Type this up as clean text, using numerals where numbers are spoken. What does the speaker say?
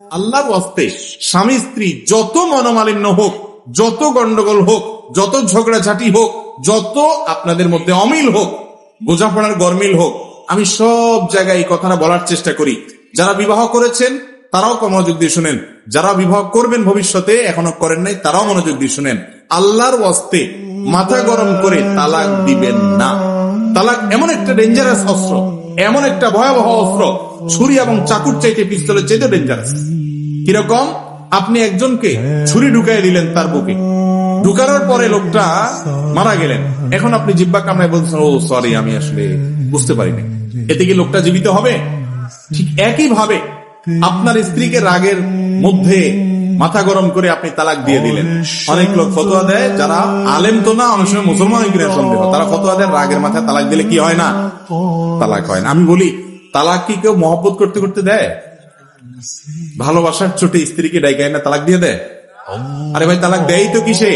আল্লাহর ওয়াস্তে স্বামী স্ত্রী যত মনোমালিন্য হোক, যত গন্ডগোল হোক, যত ঝগড়াঝাটি হোক, যত আপনাদের মধ্যে অমিল হোক, বোঝাপড়ার গরমিল হোক, আমি সব জায়গায় এই কথাটা বলার চেষ্টা করি। যারা বিবাহ করেছেন তারাও মনোযোগ দিয়ে শুনেন, যারা বিবাহ করবেন ভবিষ্যতে এখনো করেন নাই তারাও মনোযোগ দিয়ে শুনেন। আল্লাহর ওয়াস্তে মাথা গরম করে তালাক দিবেন না। তালাক এমন একটা ডেঞ্জারাস অস্ত্র, এমন একটা ভয়াবহ অস্ত্র, ছুরি এবং চাকুর চাইতে পিস্তলের চাইতে ডেঞ্জারাস। কিরকম? আপনি একজনকে ছুরি ঢুকাই দিলেন তার বুকে, ঢুকানোর পরে লোকটা মারা গেলেন, এখন আপনি জিব্বা কামড়ায় বলছেন ও সরি আমি আসলে বুঝতে পারিনি, এতে কি লোকটা জীবিত হবে? ঠিক একই ভাবে আপনার স্ত্রীকে রাগের মধ্যে মাথা গরম করে আপনি তালাক দিয়ে দিলেন। অনেক লোক ফতোয়া দেয়, যারা আলেম তো না, অনেক সময় মুসলমান কিনা সন্দেহ, তারা ফতোয়া দেয় রাগের মাথায় তালাক দিলে কি হয় না, তালাক হয় না। আমি বলি তালাক কি কেউ মহব্বত করতে করতে দেয়? ভালোবাসার চোটে স্ত্রীকে ডাইকায় না তালাক দিয়ে দেয়? আরে ভাই তালাক দেয় তো কিসে?